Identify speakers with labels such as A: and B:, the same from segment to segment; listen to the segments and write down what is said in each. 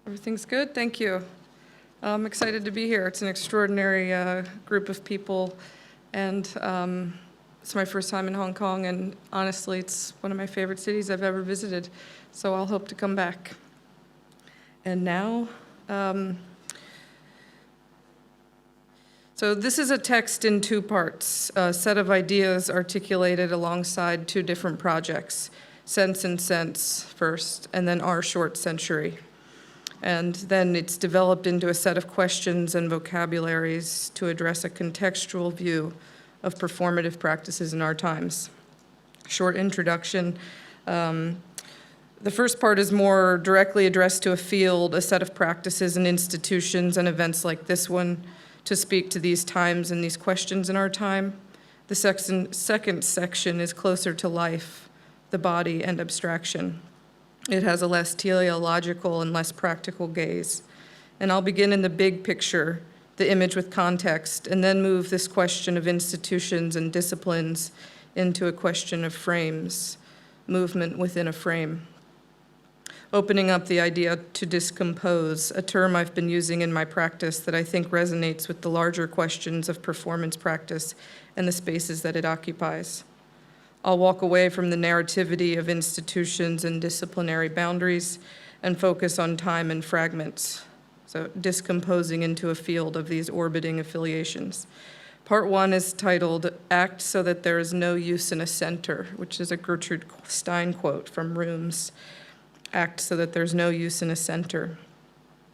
A: Everything's good? Thank you. I'm excited to be here. It's an extraordinary group of people, and it's my first time in Hong Kong, and honestly, it's one of my favorite cities I've ever visited, so I'll hope to come back. And now, so this is a text in two parts, a set of ideas articulated alongside two different projects, Sense and Sense first, and then Our Short Century. And then it's developed into a set of questions and vocabularies to address a contextual view of performative practices in our times. Short introduction. The first part is more directly addressed to a field, a set of practices and institutions and events like this one to speak to these times and these questions in our time. The second section is closer to life, the body, and abstraction. It has a less teleological and less practical gaze. And I'll begin in the big picture, the image with context, and then move this question of institutions and disciplines into a question of frames, movement within a frame. Opening up the idea to discompose, a term I've been using in my practice that I think resonates with the larger questions of performance practice and the spaces that it occupies. I'll walk away from the narrativity of institutions and disciplinary boundaries and focus on time and fragments, so discomposing into a field of these orbiting affiliations. Part one is titled, Act So That There Is No Use in a Center, which is a Gertrude Stein quote from Rooms. Act so that there's no use in a center.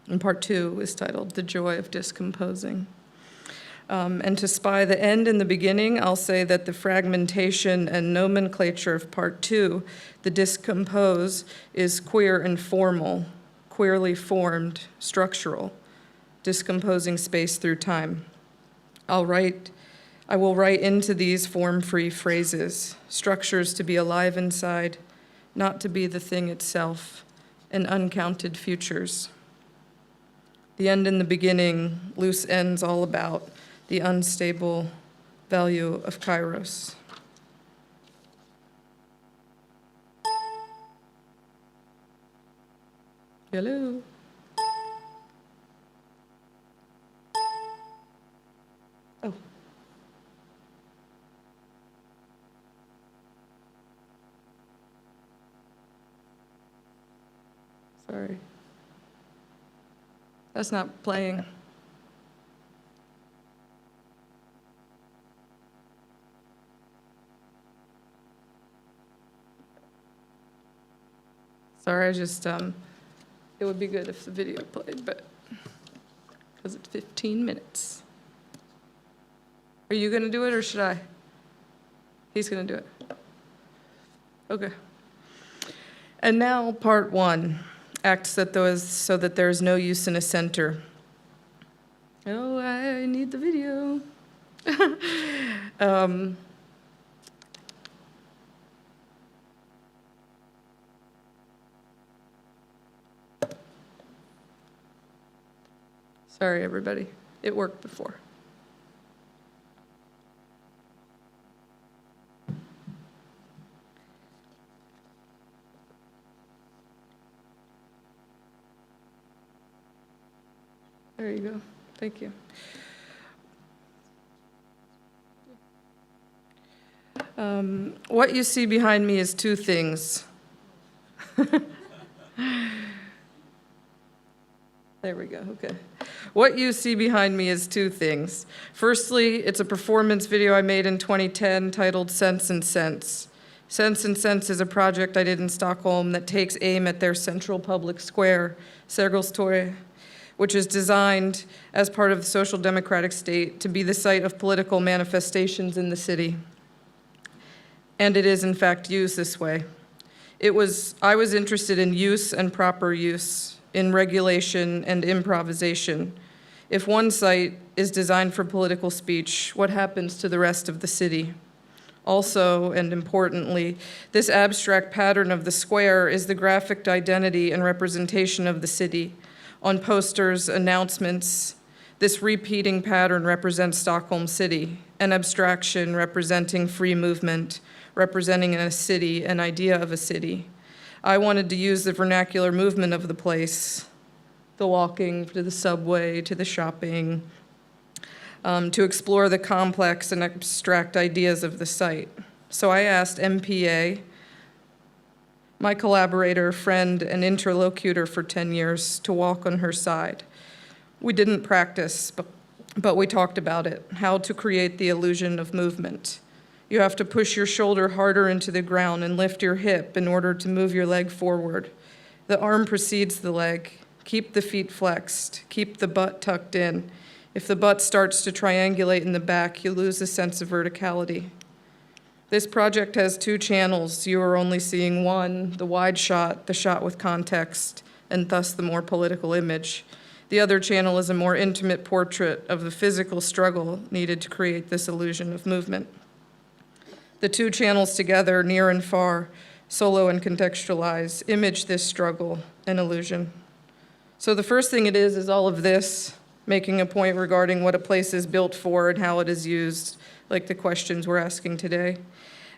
A: And part two is titled, The Joy of Discomposing. And to spy the end in the beginning, I'll say that the fragmentation and nomenclature of part two, the discompose, is queer and formal, queerly formed, structural, discomposing space through time. I will write into these form-free phrases, structures to be alive inside, not to be the thing itself, and uncounted futures. The end in the beginning, loose ends all about the unstable value of kairos. Hello. Oh. Sorry. That's not playing. Sorry, I just, it would be good if the video played, but, because it's 15 minutes. Are you gonna do it or should I? He's gonna do it. Okay. And now part one, act so that there is no use in a center. Oh, I need the video. Sorry, everybody. It worked before. There you go. Thank you. What you see behind me is two things. There we go, okay. What you see behind me is two things. Firstly, it's a performance video I made in 2010 titled Sense and Sense. Sense and Sense is a project I did in Stockholm that takes aim at their central public square, Sergels Torg, which is designed as part of the social democratic state to be the site of political manifestations in the city. And it is, in fact, used this way. I was interested in use and proper use, in regulation and improvisation. If one site is designed for political speech, what happens to the rest of the city? Also, and importantly, this abstract pattern of the square is the graphic identity and representation of the city. On posters, announcements, this repeating pattern represents Stockholm City, an abstraction representing free movement, representing a city, an idea of a city. I wanted to use the vernacular movement of the place, the walking to the subway, to the shopping, to explore the complex and abstract ideas of the site. So I asked MPA, my collaborator, friend, and interlocutor for 10 years, to walk on her side. We didn't practice, but we talked about it, how to create the illusion of movement. You have to push your shoulder harder into the ground and lift your hip in order to move your leg forward. The arm precedes the leg. Keep the feet flexed. Keep the butt tucked in. If the butt starts to triangulate in the back, you lose a sense of verticality. This project has two channels. You are only seeing one, the wide shot, the shot with context, and thus the more political image. The other channel is a more intimate portrait of the physical struggle needed to create this illusion of movement. The two channels together, near and far, solo and contextualize, image this struggle and illusion. So the first thing it is all of this, making a point regarding what a place is built for and how it is used, like the questions we're asking today.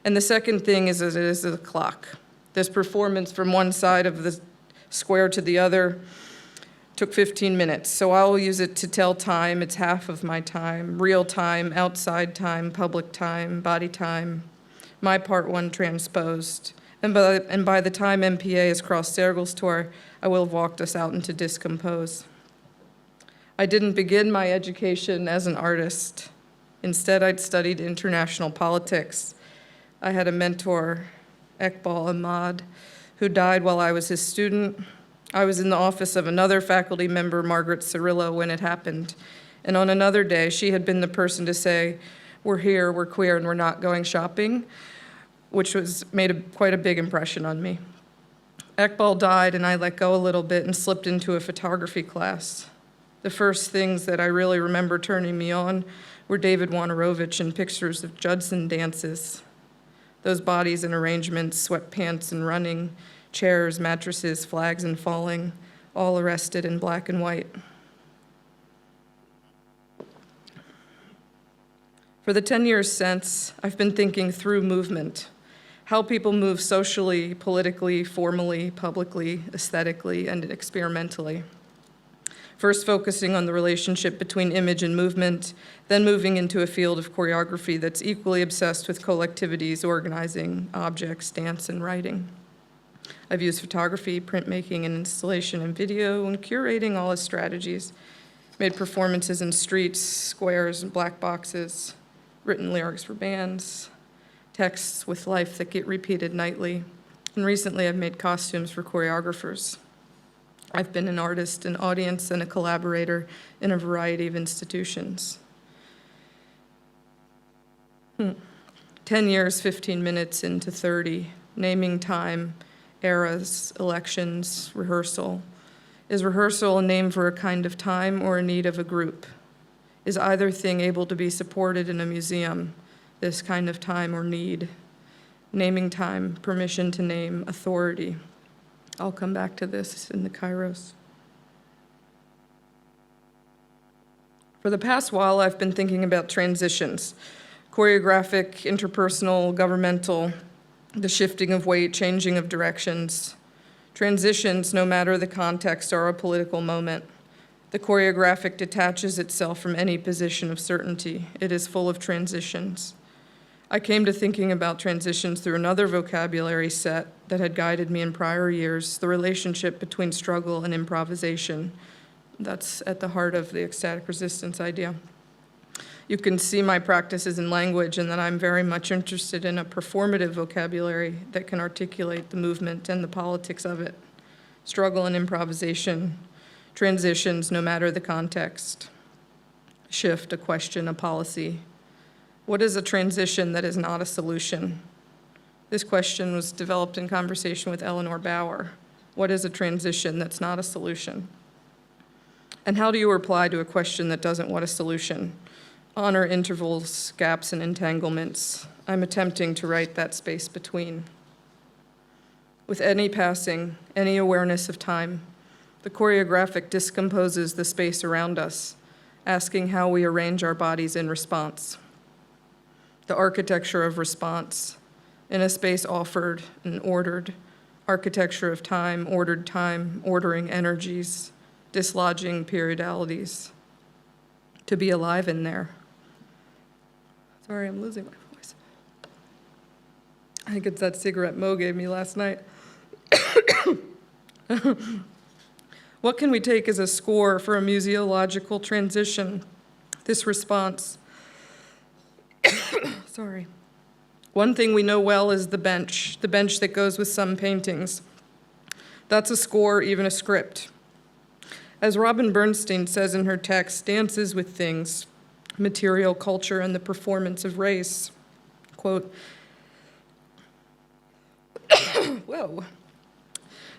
A: And the second thing is that it is a clock. This performance from one side of the square to the other took 15 minutes, so I'll use it to tell time. It's half of my time, real time, outside time, public time, body time, my part one transposed. And by the time MPA has crossed Sergel's tour, I will have walked us out into Discompose. I didn't begin my education as an artist. Instead, I'd studied international politics. I had a mentor, Iqbal Ahmad, who died while I was his student. I was in the office of another faculty member, Margaret Cirillo, when it happened. And on another day, she had been the person to say, we're here, we're queer, and we're not going shopping, which made quite a big impression on me. Iqbal died, and I let go a little bit and slipped into a photography class. The first things that I really remember turning me on were David Wojnarowicz and pictures of Judson dances. Those bodies and arrangements, sweatpants and running, chairs, mattresses, flags and falling, all arrested in black and white. For the 10 years since, I've been thinking through movement, how people move socially, politically, formally, publicly, aesthetically, and experimentally. First focusing on the relationship between image and movement, then moving into a field of choreography that's equally obsessed with collectivities, organizing, objects, dance, and writing. I've used photography, printmaking, and installation and video, and curating all as strategies. Made performances in streets, squares, and black boxes, written lyrics for bands, texts with life that get repeated nightly, and recently I've made costumes for choreographers. I've been an artist, an audience, and a collaborator in a variety of institutions. 10 years, 15 minutes into 30, naming time, eras, elections, rehearsal. Is rehearsal a name for a kind of time or a need of a group? Is either thing able to be supported in a museum, this kind of time or need? Naming time, permission to name, authority. I'll come back to this in the Kairos. For the past while, I've been thinking about transitions, choreographic, interpersonal, governmental, the shifting of weight, changing of directions. Transitions, no matter the context, are a political moment. The choreographic detaches itself from any position of certainty. It is full of transitions. I came to thinking about transitions through another vocabulary set that had guided me in prior years, the relationship between struggle and improvisation. That's at the heart of the ecstatic resistance idea. You can see my practices in language and that I'm very much interested in a performative vocabulary that can articulate the movement and the politics of it. Struggle and improvisation, transitions no matter the context. Shift, a question, a policy. What is a transition that is not a solution? This question was developed in conversation with Eleanor Bauer. What is a transition that's not a solution? And how do you reply to a question that doesn't want a solution? Honor intervals, gaps, and entanglements. I'm attempting to write that space between. With any passing, any awareness of time, the choreographic discomposes the space around us, asking how we arrange our bodies in response. The architecture of response, in a space offered and ordered, architecture of time, ordering energies, dislodging periodalities, to be alive in there. Sorry, I'm losing my voice. I think it's that cigarette Mo gave me last night. What can we take as a score for a museological transition? This response. Sorry. One thing we know well is the bench that goes with some paintings. That's a score, even a script. As Robin Bernstein says in her text, dances with things, material culture and the performance of race. Quote, whoa.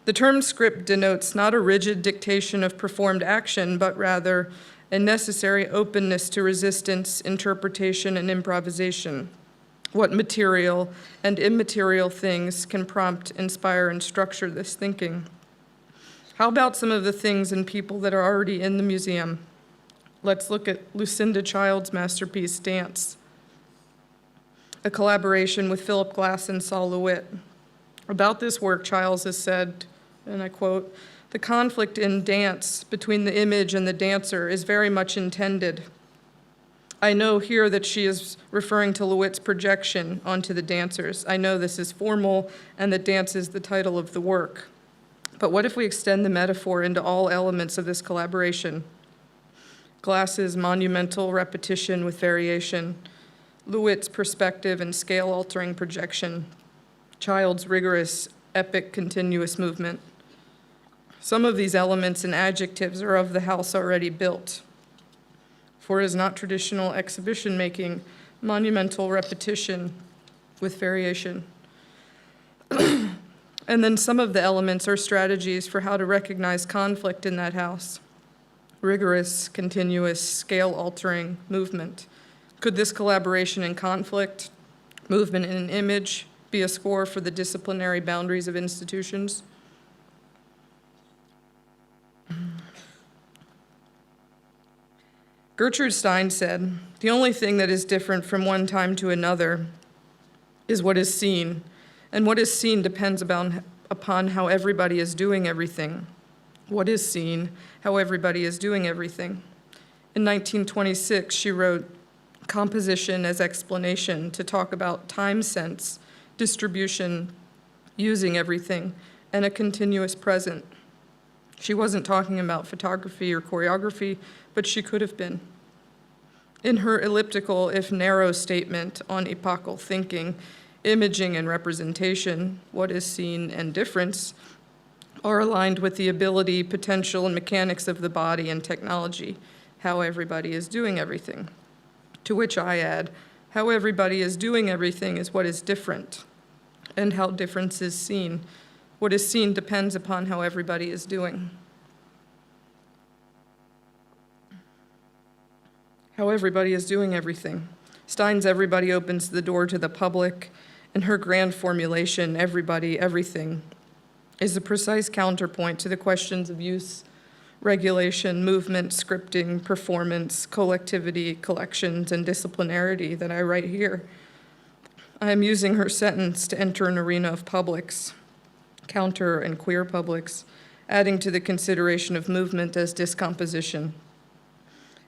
A: The term script denotes not a rigid dictation of performed action, but rather a necessary openness to resistance, interpretation, and improvisation. What material and immaterial things can prompt, inspire, and structure this thinking? How about some of the things and people that are already in the museum? Let's look at Lucinda Child's masterpiece, Dance, a collaboration with Philip Glass and Saul LeWitt. About this work, Childs has said, and I quote, "The conflict in dance between the image and the dancer is very much intended. I know here that she is referring to LeWitt's projection onto the dancers. I know this is formal and that dance is the title of the work. But what if we extend the metaphor into all elements of this collaboration? Glass's monumental repetition with variation, LeWitt's perspective and scale-altering projection, Child's rigorous, epic, continuous movement. Some of these elements and adjectives are of the house already built. For it is not traditional exhibition making, monumental repetition with variation." And then some of the elements are strategies for how to recognize conflict in that house. Rigorous, continuous, scale-altering movement. Could this collaboration in conflict, movement in an image, be a score for the disciplinary boundaries of institutions? Gertrude Stein said, "The only thing that is different from one time to another is what is seen, and what is seen depends upon how everybody is doing everything. What is seen, how everybody is doing everything." In 1926, she wrote, "Composition as explanation," to talk about time sense, distribution, using everything, and a continuous present. She wasn't talking about photography or choreography, but she could have been. In her elliptical, if narrow, statement on epochal thinking, imaging and representation, what is seen and difference, are aligned with the ability, potential, and mechanics of the body and technology, how everybody is doing everything. To which I add, how everybody is doing everything is what is different, and how difference is seen. What is seen depends upon how everybody is doing. How everybody is doing everything. Stein's everybody opens the door to the public, and her grand formulation, everybody, everything, is a precise counterpoint to the questions of use, regulation, movement, scripting, performance, collectivity, collections, and disciplinarity that I write here. I am using her sentence to enter an arena of publics, counter and queer publics, adding to the consideration of movement as discomposition.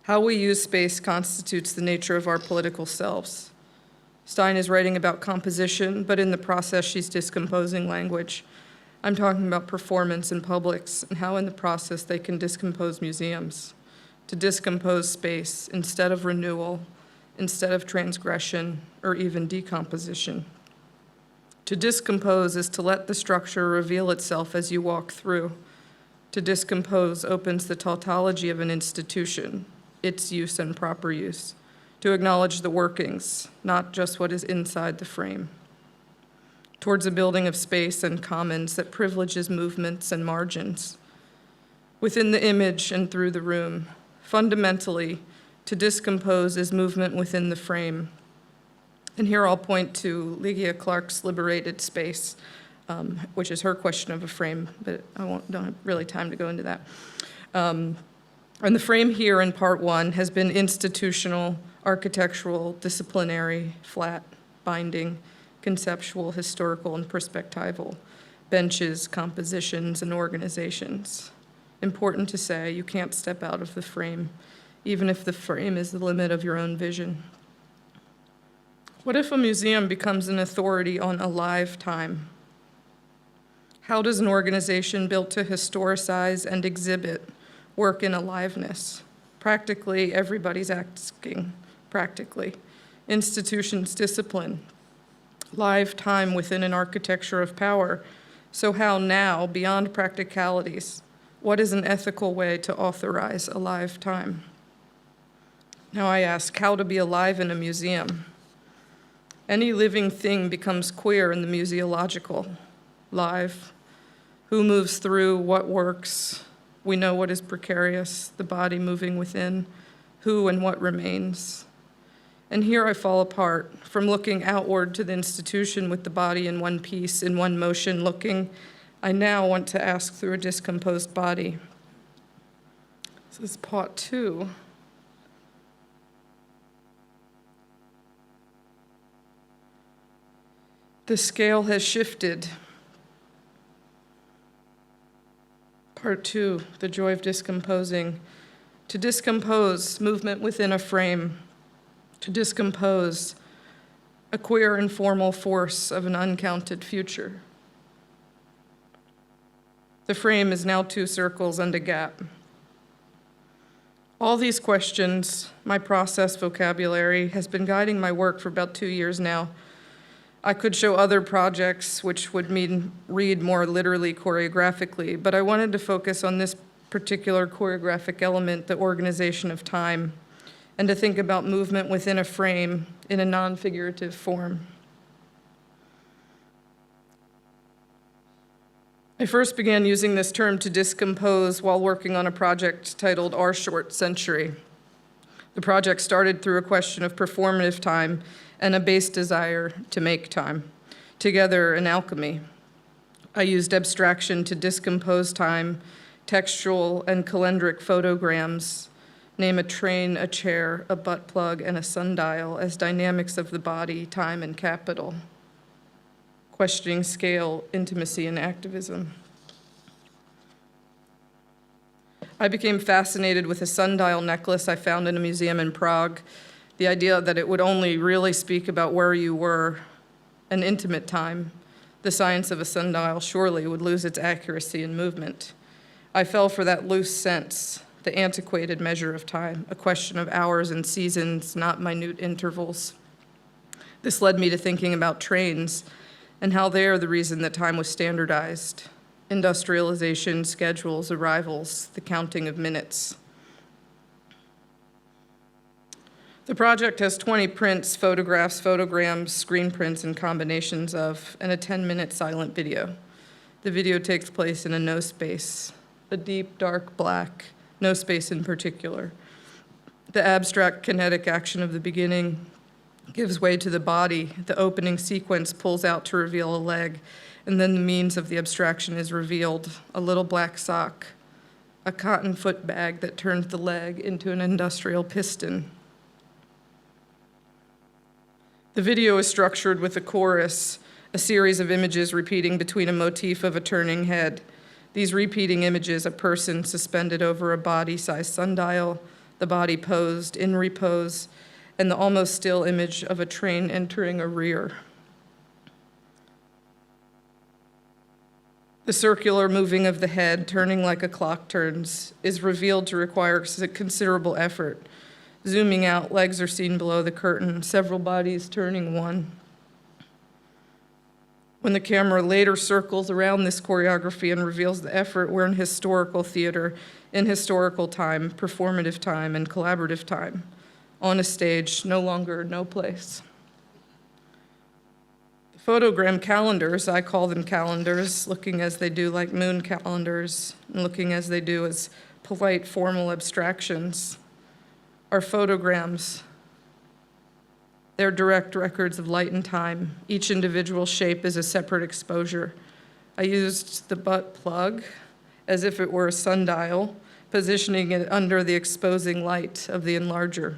A: How we use space constitutes the nature of our political selves. Stein is writing about composition, but in the process she's discomposing language. I'm talking about performance in publics and how in the process they can discompose museums, to discompose space instead of renewal, instead of transgression, or even decomposition. To discompose is to let the structure reveal itself as you walk through. To discompose opens the tautology of an institution, its use and proper use, to acknowledge the workings, not just what is inside the frame, towards a building of space and commons that privileges movements and margins. Within the image and through the room, fundamentally, to discompose is movement within the frame. And here I'll point to Lygia Clark's Liberated Space, which is her question of a frame, but don't have really time to go into that. And the frame here in part one has been institutional, architectural, disciplinary, flat, binding, conceptual, historical, and perspectival. benches, compositions, and organizations. Important to say, you can't step out of the frame, even if the frame is the limit of your own vision. What if a museum becomes an authority on alive time? How does an organization built to historicize and exhibit work in aliveness? Practically, everybody's asking, practically. Institutions discipline, live time within an architecture of power. So how now, beyond practicalities, what is an ethical way to authorize alive time? Now I ask, how to be alive in a museum? Any living thing becomes queer in the museological, live. Who moves through, what works? We know what is precarious, the body moving within, who and what remains. And here I fall apart, from looking outward to the institution with the body in one piece, in one motion looking, I now want to ask through a discomposed body. This is part 2. The scale has shifted. Part 2, the joy of discomposing. To discompose, movement within a frame. To discompose, a queer informal force of an uncounted future. The frame is now 2 circles and a gap. All these questions, my process vocabulary, has been guiding my work for about 2 years now. I could show other projects which would mean read more literally choreographically, but I wanted to focus on this particular choreographic element, the organization of time, and to think about movement within a frame in a non-figurative form. I first began using this term to discompose while working on a project titled Our Short Century. The project started through a question of performative time and a base desire to make time, together an alchemy. I used abstraction to discompose time, textual and calendric photograms, name a train, a chair, a butt plug, and a sundial as dynamics of the body, time, and capital, questioning scale, intimacy, and activism. I became fascinated with a sundial necklace I found in a museum in Prague. The idea that it would only really speak about where you were, an intimate time. The science of a sundial surely would lose its accuracy in movement. I fell for that loose sense, the antiquated measure of time, a question of hours and seasons, not minute intervals. This led me to thinking about trains and how they are the reason that time was standardized. Industrialization, schedules, arrivals, the counting of minutes. The project has 20 prints, photographs, photograms, screen prints, and combinations of, and a 10-minute silent video. The video takes place in a no space, a deep, dark black, no space in particular. The abstract kinetic action of the beginning gives way to the body. The opening sequence pulls out to reveal a leg, and then the means of the abstraction is revealed, a little black sock, a cotton foot bag that turns the leg into an industrial piston. The video is structured with a chorus, a series of images repeating between a motif of a turning head. These repeating images, a person suspended over a body-sized sundial, the body posed in repose, and the almost still image of a train entering a rear. The circular moving of the head, turning like a clock turns, is revealed to require considerable effort. Zooming out, legs are seen below the curtain, several bodies turning one. When the camera later circles around this choreography and reveals the effort, we're in historical theater, in historical time, performative time, and collaborative time. On a stage, no longer, no place. The photogram calendars, I call them calendars, looking as they do like moon calendars, and looking as they do as polite, formal abstractions, are photograms. They're direct records of light and time. Each individual shape is a separate exposure. I used the butt plug as if it were a sundial, positioning it under the exposing light of the enlarger.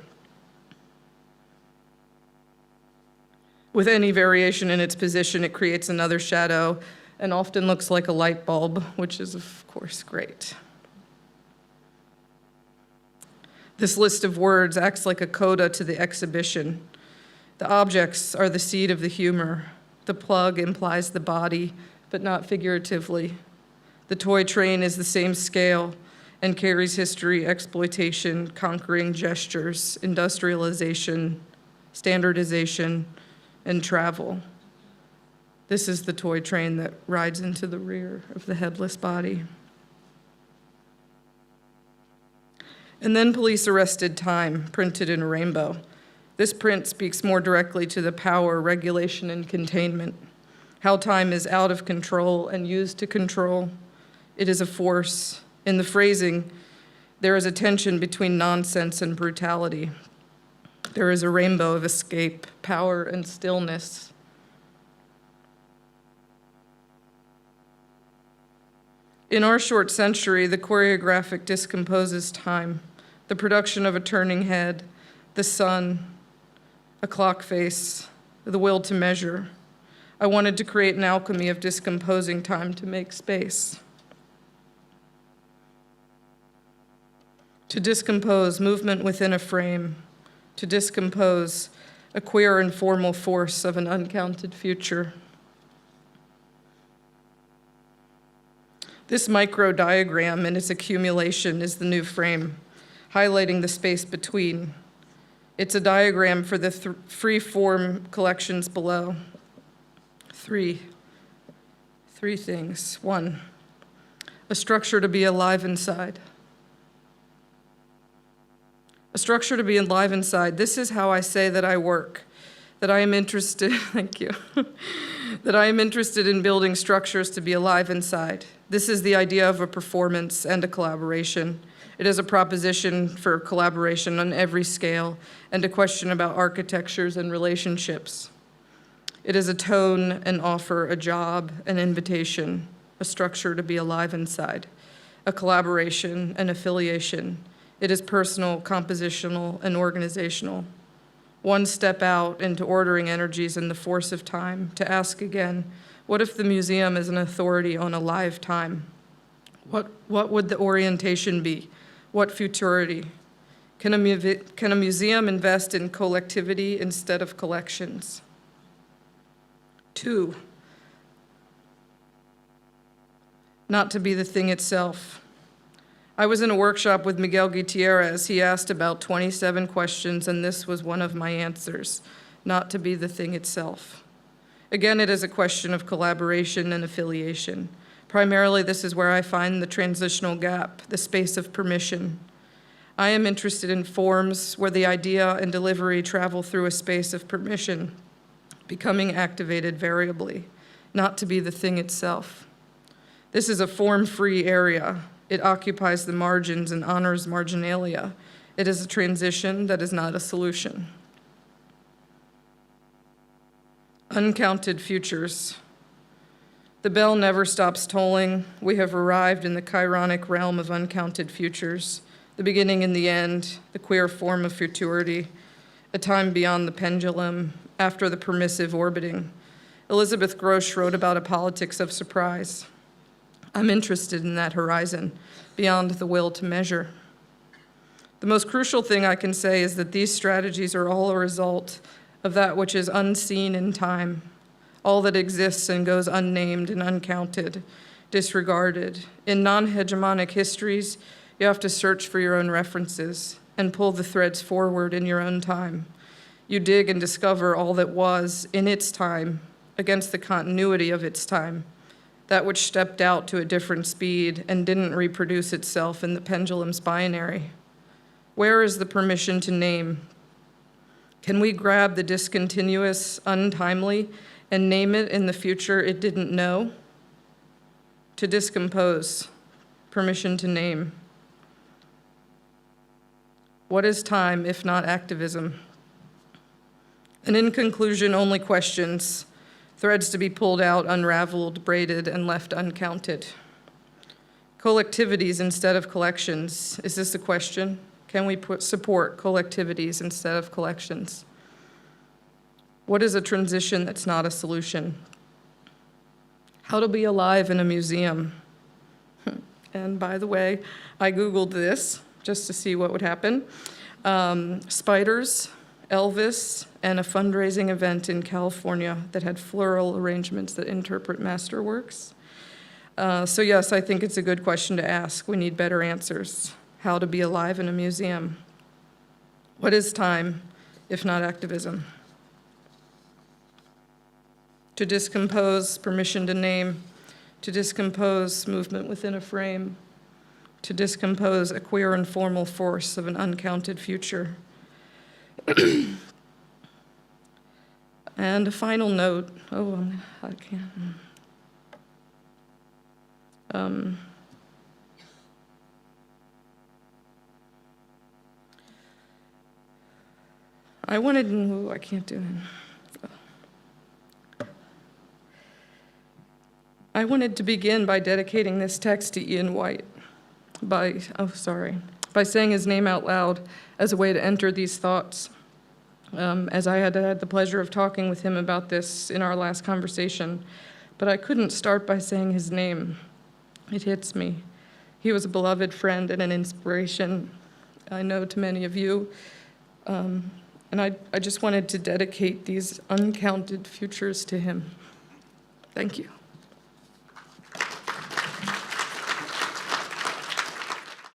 A: With any variation in its position, it creates another shadow, and often looks like a light bulb, which is, of course, great. This list of words acts like a coda to the exhibition. The objects are the seed of the humor. The plug implies the body, but not figuratively. The toy train is the same scale and carries history, exploitation, conquering gestures, industrialization, standardization, and travel. This is the toy train that rides into the rear of the headless body. And then police arrested time, printed in a rainbow. This print speaks more directly to the power, regulation, and containment. How time is out of control and used to control. It is a force. In the phrasing, there is a tension between nonsense and brutality. There is a rainbow of escape, power, and stillness. In our short century, the choreographic discomposes time, the production of a turning head, the sun, a clock face, the will to measure. I wanted to create an alchemy of discomposing time to make space. To discompose movement within a frame, to discompose a queer and formal force of an uncounted future. This micro diagram and its accumulation is the new frame, highlighting the space between. It's a diagram for the free form collections below. Three things. 1, a structure to be alive inside. A structure to be alive inside. This is how I say that I work, that I am interested, thank you, that I am interested in building structures to be alive inside. This is the idea of a performance and a collaboration. It is a proposition for collaboration on every scale and a question about architectures and relationships. It is a tone, an offer, a job, an invitation, a structure to be alive inside, a collaboration, an affiliation. It is personal, compositional, and organizational. One step out into ordering energies in the force of time to ask again, what if the museum is an authority on alive time? What would the orientation be? What futurity? Can a museum invest in collectivity instead of collections? 2, not to be the thing itself. I was in a workshop with Miguel Gutierrez. He asked about 27 questions, and this was one of my answers, not to be the thing itself. Again, it is a question of collaboration and affiliation. Primarily, this is where I find the transitional gap, the space of permission. I am interested in forms where the idea and delivery travel through a space of permission, becoming activated variably, not to be the thing itself. This is a form-free area. It occupies the margins and honors marginalia. It is a transition that is not a solution. Uncounted futures. The bell never stops tolling. We have arrived in the chironic realm of uncounted futures, the beginning and the end, the queer form of futurity, a time beyond the pendulum, after the permissive orbiting. Elizabeth Grosz wrote about a politics of surprise. I'm interested in that horizon, beyond the will to measure. The most crucial thing I can say is that these strategies are all a result of that which is unseen in time, all that exists and goes unnamed and uncounted, disregarded. In non-hegemonic histories, you have to search for your own references and pull the threads forward in your own time. You dig and discover all that was in its time against the continuity of its time, that which stepped out to a different speed and didn't reproduce itself in the pendulum's binary. Where is the permission to name? Can we grab the discontinuous, untimely, and name it in the future it didn't know? To discompose, permission to name. What is time if not activism? And in conclusion, only questions. Threads to be pulled out, unraveled, braided, and left uncounted. Collectivities instead of collections. Is this a question? Can we support collectivities instead of collections? What is a transition that's not a solution? How to be alive in a museum. And by the way, I Googled this just to see what would happen. Spiders, Elvis, and a fundraising event in California that had floral arrangements that interpret masterworks. So yes, I think it's a good question to ask. We need better answers. How to be alive in a museum. What is time, if not activism? To discompose, permission to name. To discompose, movement within a frame. To discompose, a queer and formal force of an uncounted future. And a final note. Oh, I can't. I wanted, oh, I can't do it. I wanted to begin by dedicating this text to Ian White, by saying his name out loud as a way to enter these thoughts. As I had the pleasure of talking with him about this in our last conversation, but I couldn't start by saying his name. It hits me. He was a beloved friend and an inspiration, I know, to many of you. And I just wanted to dedicate these uncounted futures to him. Thank you.